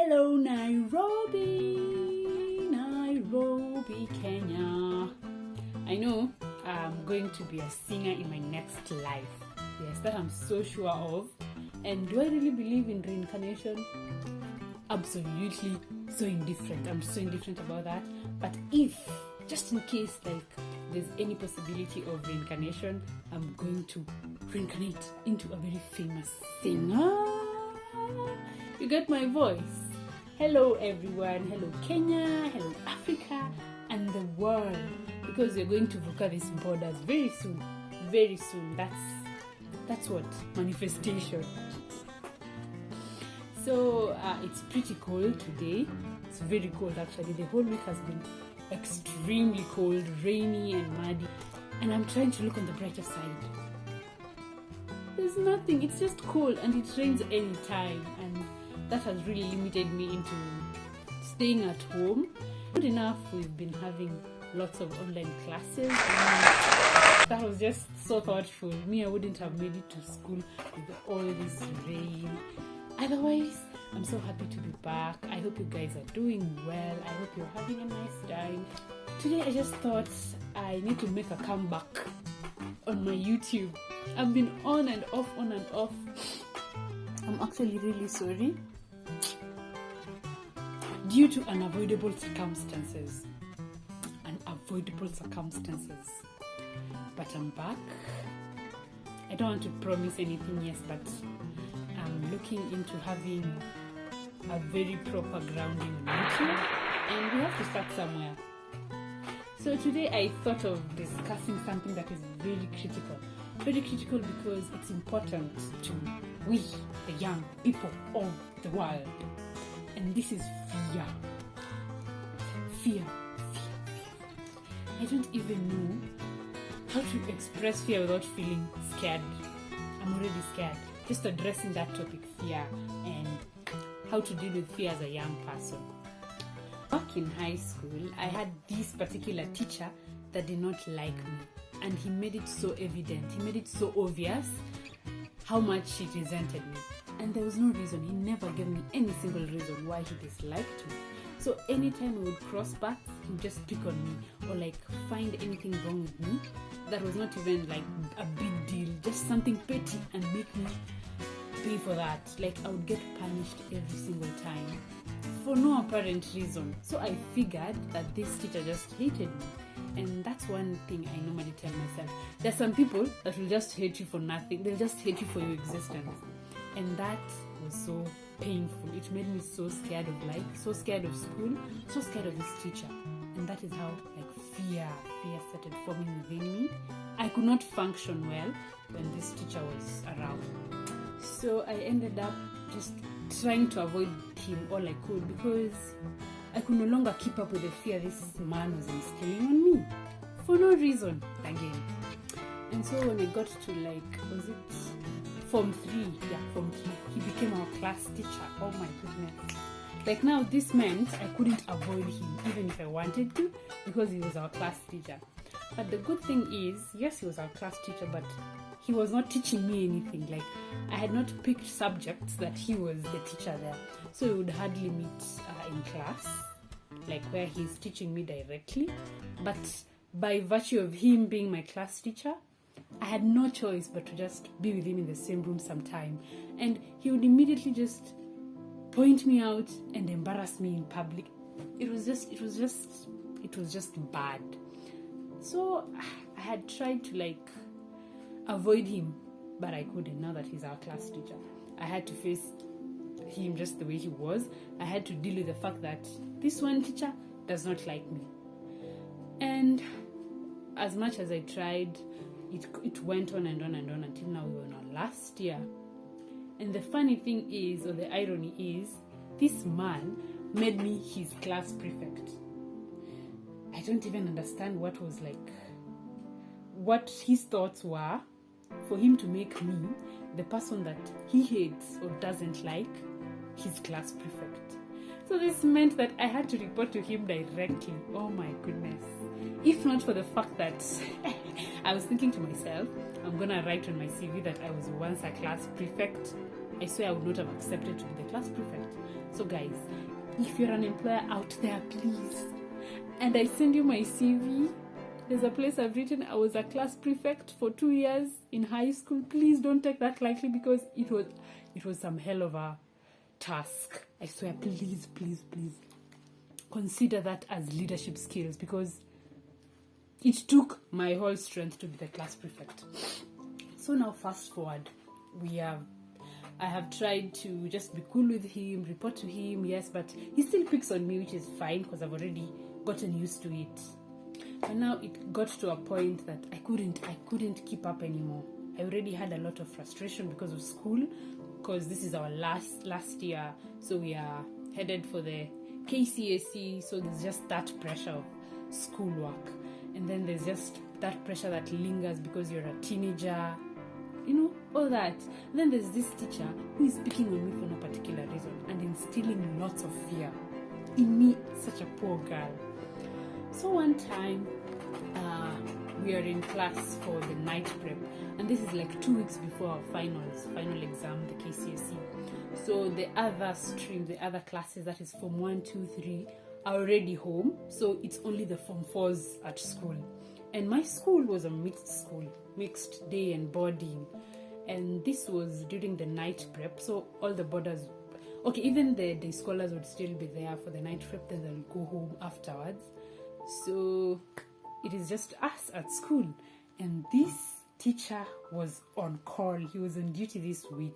Hello Nairobi, Kenya. I know I'm going to be a singer in my next life. Yes, that I'm so sure of. And do I really believe in reincarnation? Absolutely so indifferent. I'm so indifferent about that. But if, just in case, there's any possibility of reincarnation, I'm going to reincarnate into a very famous singer. You get my voice? Hello everyone, hello Kenya, hello Africa and the world, because we're going to conquer these borders very soon. That's what manifestation. So it's pretty cold today. It's very cold actually. The whole week has been extremely cold, rainy and muddy, and I'm trying to look on the brighter side. There's nothing, it's just cold and it rains anytime, and that has really limited me into staying at home. Good enough, we've been having lots of online classes. That was just so thoughtful. Me, I wouldn't have made it to school with all this rain. Otherwise, I'm so happy to be back. I hope you guys are doing well. I hope you're having a nice time. Today, I just thought I need to make a comeback on my YouTube. I've been on and off. I'm actually really sorry. Due to unavoidable circumstances. But I'm back. I don't want to promise anything, yes, but I'm looking into having a very proper grounding on YouTube, and we have to start somewhere. So today I thought of discussing something that is very critical because it's important to we, the young people of the world, and this is fear. I don't even know how to express fear without feeling scared. I'm already scared. Just addressing that topic, fear, and how to deal with fear as a young person. Back in high school, I had this particular teacher that did not like me, and he made it so evident, he made it so obvious how much he resented me. And there was no reason. He never gave me any single reason why he disliked me. So anytime we would cross paths, he would just pick on me or find anything wrong with me that was not even a big deal, just something petty, and make me pay for that. I would get punished every single time for no apparent reason. So I figured that this teacher just hated me. And that's one thing I normally tell myself. There's some people that will just hate you for nothing. They'll just hate you for your existence. And that was so painful. It made me so scared of life, so scared of school, so scared of this teacher. And that is how fear started forming within me. I could not function well when this teacher was around. So I ended up just trying to avoid him all I could, because I could no longer keep up with the fear this man was instilling on me for no reason again. And so when I got to was it Form 3? Yeah, Form 3. He became our class teacher. Oh my goodness. Now this meant I couldn't avoid him even if I wanted to, because he was our class teacher. But the good thing is, yes, he was our class teacher, but he was not teaching me anything. I had not picked subjects that he was the teacher there. So we would hardly meet in class, where he's teaching me directly. But by virtue of him being my class teacher, I had no choice but to just be with him in the same room sometime. And he would immediately just point me out and embarrass me in public. It was just bad. So I had tried to avoid him, but I couldn't. Now that he's our class teacher, I had to face him just the way he was. I had to deal with the fact that this one teacher does not like me. And as much as I tried, it went on and on until now we were in our last year. And the funny thing is, or the irony is, this man made me his class prefect. I don't even understand what his thoughts were for him to make me the person that he hates or doesn't like his class prefect. So this meant that I had to report to him directly. Oh my goodness. If not for the fact that I was thinking to myself, I'm gonna write on my CV that I was once a class prefect. I swear I would not have accepted to be the class prefect. So guys, if you're an employer out there, please, and I send you my CV, there's a place I've written I was a class prefect for 2 years in high school. Please don't take that lightly, because it was some hell of a task. I swear, please consider that as leadership skills, because it took my whole strength to be the class prefect. So now fast forward, I have tried to just be cool with him, report to him, yes, but he still picks on me, which is fine because I've already gotten used to it. But now it got to a point that I couldn't keep up anymore. I already had a lot of frustration because of school, because this is our last year, so we are headed for the KCSE, so there's just that pressure of schoolwork, and then there's just that pressure that lingers because you're a teenager, all that. And then there's this teacher who is picking on me for no particular reason and instilling lots of fear in me, such a poor girl. So one time, we are in class for the night prep, and this is like 2 weeks before our final exam, the KCSE. So the other stream, the other classes, that is Form 1, 2, 3, are already home, so it's only the Form 4s at school. And my school was a mixed school, mixed day and boarding, and this was during the night prep, so all the boarders, even the day scholars would still be there for the night prep, then they'll go home afterwards. So it is just us at school, and this teacher was on call. He was on duty this week.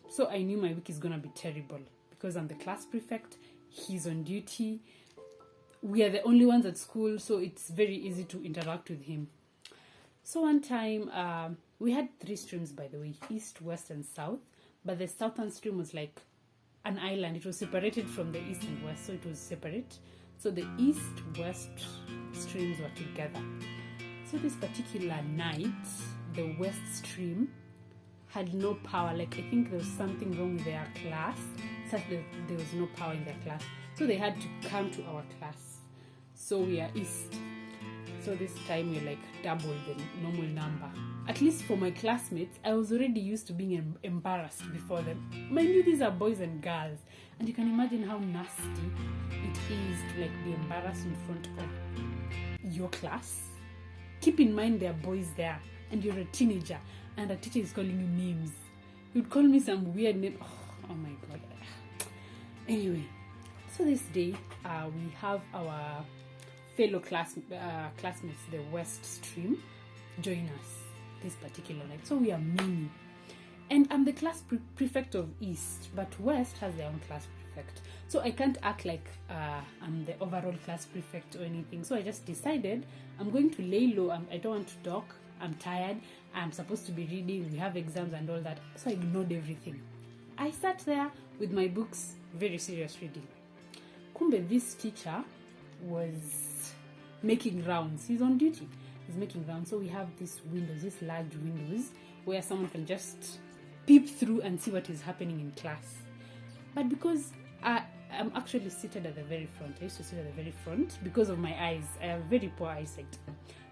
So I knew my week is gonna be terrible because I'm the class prefect, he's on duty, we are the only ones at school, so it's very easy to interact with him. So one time, we had 3 streams, by the way, east, west, and south, but the southern stream was like an island. It was separated from the east and west, so it was separate. So the east-west streams were together. So this particular night, the west stream had no power. I think there was something wrong with their class, such that there was no power in their class. So they had to come to our class. So we are east. So this time we're double the normal number. At least for my classmates, I was already used to being embarrassed before them. Mind you, these are boys and girls. And you can imagine how nasty it is to be embarrassed in front of your class. Keep in mind there are boys there, and you're a teenager, and a teacher is calling you names. You'd call me some weird name. Oh my god. Anyway, so this day we have our fellow classmates, the West Stream, join us this particular night. So we are many. And I'm the class prefect of East, but West has their own class prefect. So I can't act like I'm the overall class prefect or anything. So I just decided I'm going to lay low. I don't want to talk. I'm tired. I'm supposed to be reading. We have exams and all that. So I ignored everything. I sat there with my books, very serious reading. Kumbe, this teacher was making rounds. He's on duty. He's making rounds. So we have these large windows, where someone can just peep through and see what is happening in class. But because I'm actually seated at the very front, I used to sit at the very front because of my eyes. I have very poor eyesight.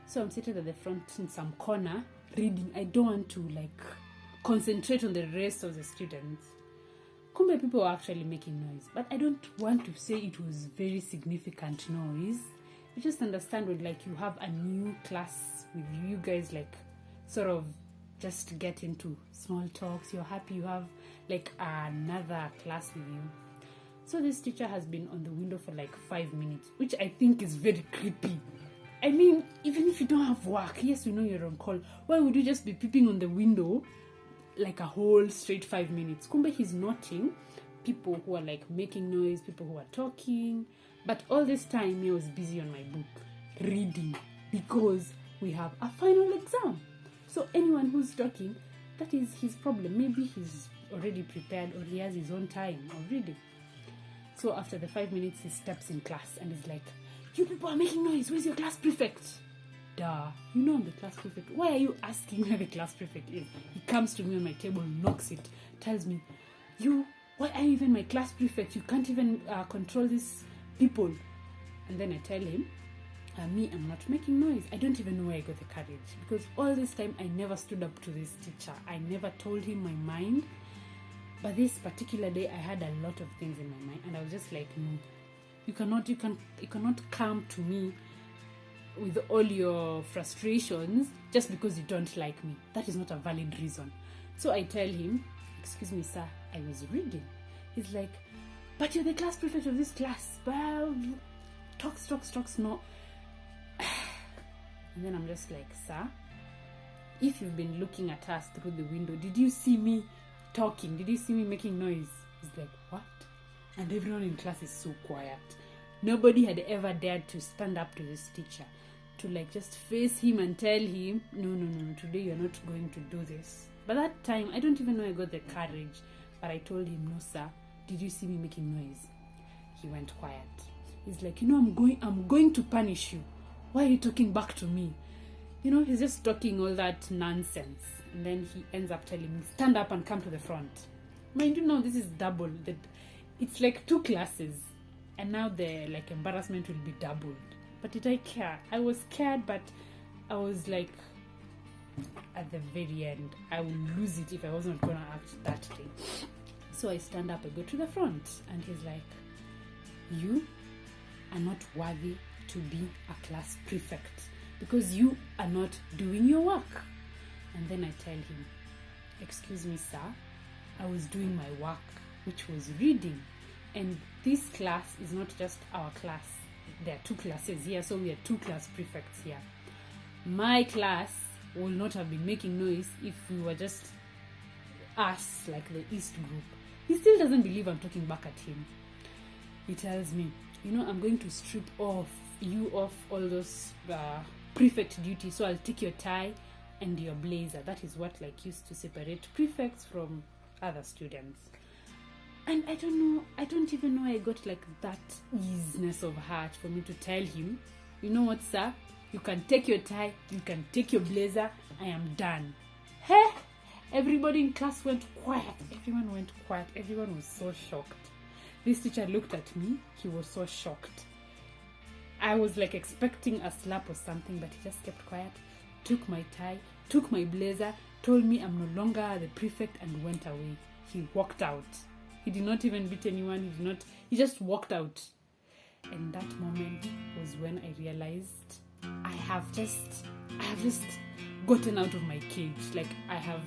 So I'm seated at the front in some corner reading. I don't want to concentrate on the rest of the students. Kumbe, people were actually making noise, but I don't want to say it was very significant noise. You just understand when you have a new class with you guys, sort of just get into small talks. You're happy you have another class with you. So this teacher has been on the window for 5 minutes, which I think is very creepy. I mean, even if you don't have work, yes, we know you're on call, why would you just be peeping on the window a whole straight 5 minutes? Kumbe, he's noting people who are making noise, people who are talking. But all this time, I was busy on my book, reading, because we have a final exam. So anyone who's talking, that is his problem. Maybe he's already prepared, or he has his own time of reading. So after the 5 minutes, he steps in class and is like, "You people are making noise. Where's your class prefect?" Duh, I'm the class prefect. Why are you asking where the class prefect is? He comes to me on my table, knocks it, tells me, why are you even my class prefect? You can't even control these people. And then I tell him, Me, I'm not making noise. I don't even know where I got the courage, because all this time I never stood up to this teacher. I never told him my mind. But this particular day, I had a lot of things in my mind, and I was just like, no, you cannot come to me with all your frustrations just because you don't like me. That is not a valid reason. So I tell him, excuse me, sir, I was reading. He's like, but you're the class prefect of this class. Well, talks, no. And then I'm just like, sir, if you've been looking at us through the window, did you see me talking? Did you see me making noise? He's like, what? And everyone in class is so quiet. Nobody had ever dared to stand up to this teacher, to like just face him and tell him, no, today you're not going to do this. By that time, I don't even know I got the courage, but I told him, no, sir, did you see me making noise? He went quiet. He's like, I'm going to punish you. Why are you talking back to me? He's just talking all that nonsense. And then he ends up telling me, stand up and come to the front. Mind you, now this is double. It's like 2 classes. And now the like embarrassment will be doubled. But did I care? I was scared, but I was like, at the very end, I would lose it if I wasn't going to act that day. So I stand up, I go to the front. And he's like, you are not worthy to be a class prefect because you are not doing your work. And then I tell him, excuse me, sir, I was doing my work, which was reading. And this class is not just our class. There are 2 classes here, so we are 2 class prefects here. My class will not have been making noise if we were just us, like the East group. He still doesn't believe I'm talking back at him. He tells me, I'm going to strip you off all those prefect duties, so I'll take your tie and your blazer. That is what like used to separate prefects from other students. And I don't even know I got like that easiness of heart for me to tell him, you know what, sir, you can take your tie, you can take your blazer, I am done. Hey, everybody in class went quiet. Everyone went quiet. Everyone was so shocked. This teacher looked at me. He was so shocked. I was like expecting a slap or something, but he just kept quiet, took my tie, took my blazer, told me I'm no longer the prefect, and went away. He walked out. He did not even beat anyone. He just walked out. And that moment was when I realized I have just gotten out of my cage. Like, I have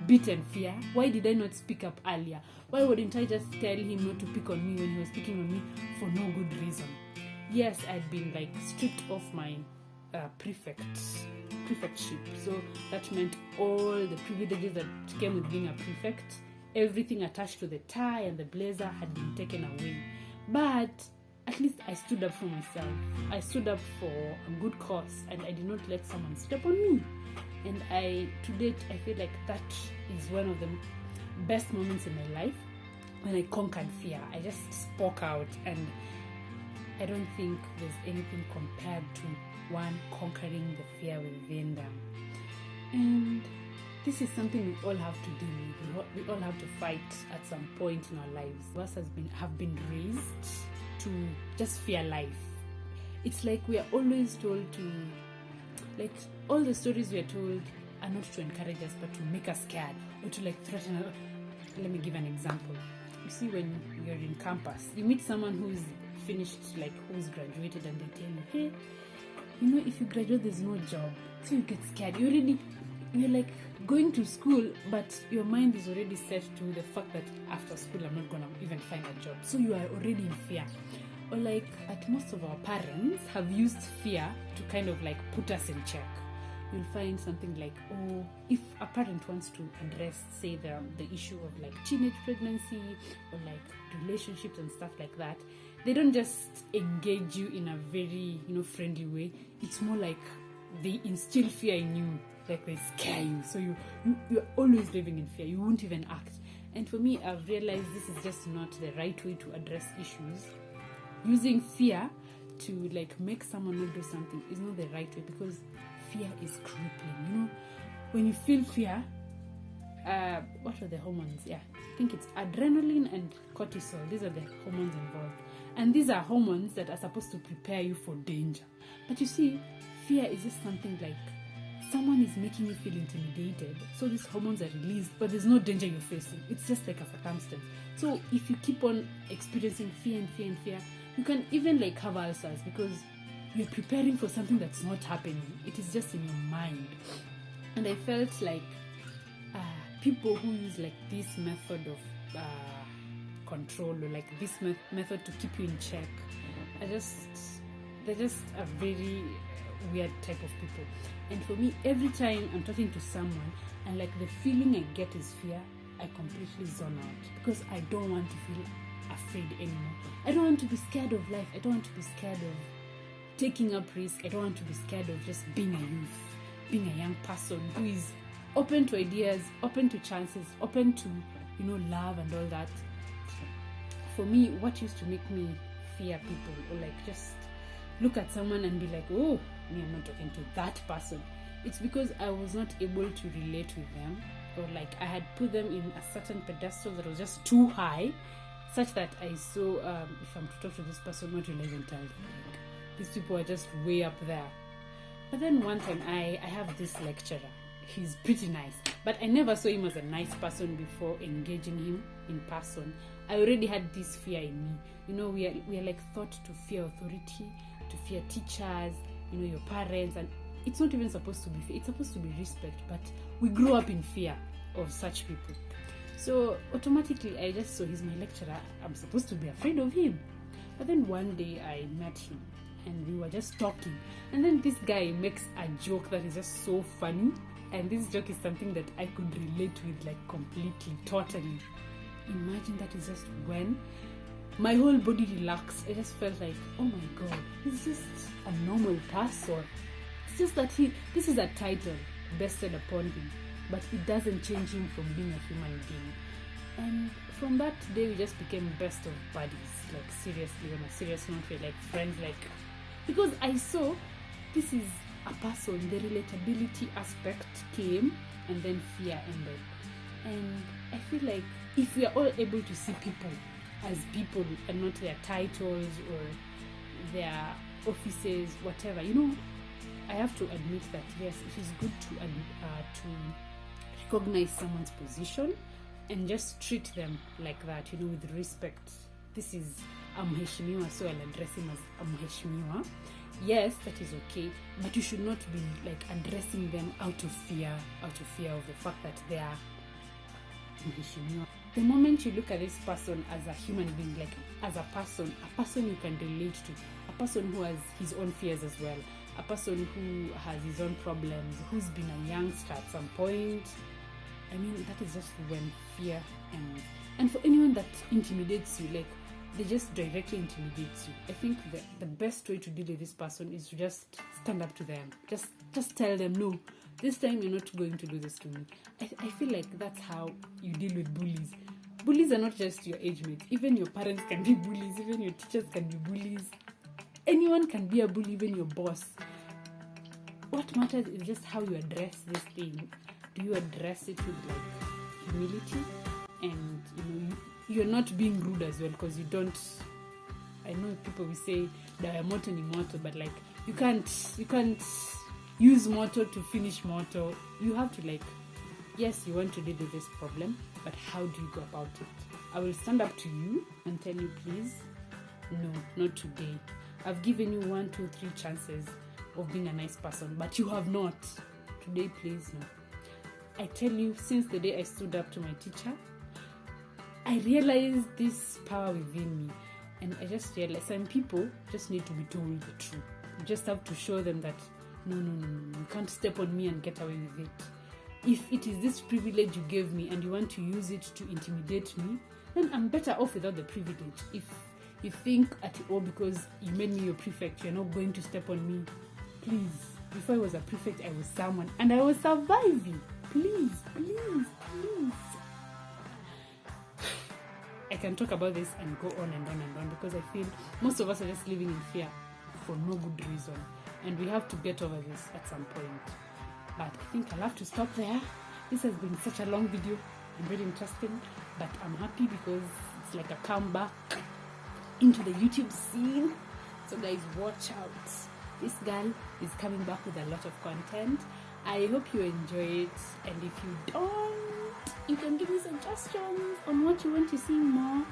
beaten fear. Why did I not speak up earlier? Why wouldn't I just tell him not to pick on me when he was picking on me for no good reason? Yes, I'd been like stripped off my prefectship. So that meant all the privileges that came with being a prefect, everything attached to the tie and the blazer had been taken away. But at least I stood up for myself. I stood up for a good cause, and I did not let someone step on me. And to date, I feel like that is one of the best moments in my life when I conquered fear. I just spoke out, and I don't think there's anything compared to one conquering the fear within them. And this is something we all have to deal with. We all have to fight at some point in our lives. Us have been raised to just fear life. It's like we are always told to, like, all the stories we are told are not to encourage us, but to make us scared or to like threaten us. Let me give an example. You see, when you're in campus, you meet someone who's finished, like who's graduated, and they tell you, hey, if you graduate, there's no job. So you get scared. You're like going to school, but your mind is already set to the fact that after school, I'm not going to even find a job. So you are already in fear. Or like, at most of our parents have used fear to kind of like put us in check. You'll find something like, if a parent wants to address, say, the issue of like teenage pregnancy or like relationships and stuff like that, they don't just engage you in a very, friendly way. It's more like they instill fear in you, like they scare you. So you're always living in fear. You won't even act. And for me, I've realized this is just not the right way to address issues. Using fear to like make someone not do something is not the right way, because fear is crippling. When you feel fear, what are the hormones? Yeah, I think it's adrenaline and cortisol. These are the hormones involved. And these are hormones that are supposed to prepare you for danger. But you see, fear is just something like someone is making you feel intimidated. So these hormones are released, but there's no danger you're facing. It's just like a circumstance. So if you keep on experiencing fear and fear and fear, you can even like have ulcers because you're preparing for something that's not happening. It is just in your mind. And I felt like people who use like this method of control or like this method to keep you in check they're just a very weird type of people. And for me, every time I'm talking to someone and like the feeling I get is fear, I completely zone out because I don't want to feel afraid anymore. I don't want to be scared of life. I don't want to be scared of taking up risk. I don't want to be scared of just being a youth, being a young person who is open to ideas, open to chances, open to, love and all that. For me, what used to make me fear people or like just look at someone and be like, oh, me, I'm not talking to that person. It's because I was not able to relate with them, or like I had put them in a certain pedestal that was just too high, such that I saw if I'm to talk to this person, what will I even tell them? Like, these people are just way up there. But then one time I have this lecturer. He's pretty nice, but I never saw him as a nice person before engaging him in person. I already had this fear in me. We are like taught to fear authority, to fear teachers, your parents, and it's not even supposed to be fear. It's supposed to be respect, but we grew up in fear of such people. So automatically I just saw he's my lecturer. I'm supposed to be afraid of him. But then one day I met him and we were just talking, and then this guy makes a joke that is just so funny. And this joke is something that I could relate with, like completely, totally. Imagine that is just when my whole body relaxed. I just felt like, oh my God, he's just a normal person. It's just that this is a title bested upon him, but it doesn't change him from being a human being. And from that day, we just became best of buddies. Like seriously, on a serious note, we're like friends. Like, because I saw this is a person, the relatability aspect came, and then fear ended. And I feel like if we are all able to see people as people and not their titles or their offices, whatever, I have to admit that yes, it is good to recognize someone's position and just treat them like that, with respect. This is mheshimiwa, so I'll address him as mheshimiwa. Yes, that is okay, but you should not be like addressing them out of fear of the fact that they are mheshimiwa. The moment you look at this person as a human being, like as a person you can relate to, a person who has his own fears as well, a person who has his own problems, who's been a youngster at some point, I mean, that is just when fear ends. And for anyone that intimidates you, like they just directly intimidates you, I think the best way to deal with this person is to just stand up to them. Just tell them, no, this time you're not going to do this to me. I feel like that's how you deal with bullies. Bullies are not just your age mates. Even your parents can be bullies. Even your teachers can be bullies. Anyone can be a bully, even your boss. What matters is just how you address this thing. Do you address it with like humility? And you're not being rude as well, because you don't. I know people will say moto ni moto, but like you can't use moto to finish moto. You have to like, yes, you want to deal with this problem, but how do you go about it? I will stand up to you and tell you, please, no, not today. I've given you 1, 2, 3 chances of being a nice person, but you have not. Today, please, no. I tell you, since the day I stood up to my teacher, I realized this power within me. And I just realized some people just need to be told the truth. You just have to show them that, no, you can't step on me and get away with it. If it is this privilege you gave me and you want to use it to intimidate me, then I'm better off without the privilege. If you think at all because you made me your prefect, you're not going to step on me, please. Before I was a prefect, I was someone, and I was surviving. Please. I can talk about this and go on and on because I feel most of us are just living in fear for no good reason, and we have to get over this at some point. But I think I'll have to stop there. This has been such a long video and very interesting, but I'm happy because it's like a comeback into the YouTube scene. So guys, watch out. This girl is coming back with a lot of content. I hope you enjoy it, and if you don't, you can give me suggestions on what you want to see more.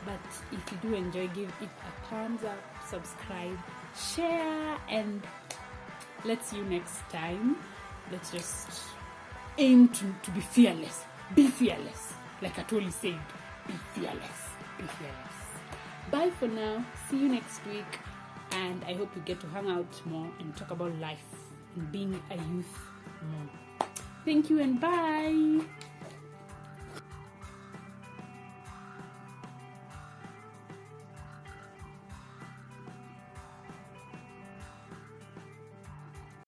But if you do enjoy, give it a thumbs up, subscribe, share, and let's see you next time. Let's just aim to be fearless. Be fearless. Like Atoli said, be fearless. Be fearless. Bye for now. See you next week. And I hope you get to hang out more and talk about life and being a youth more. Thank you and bye.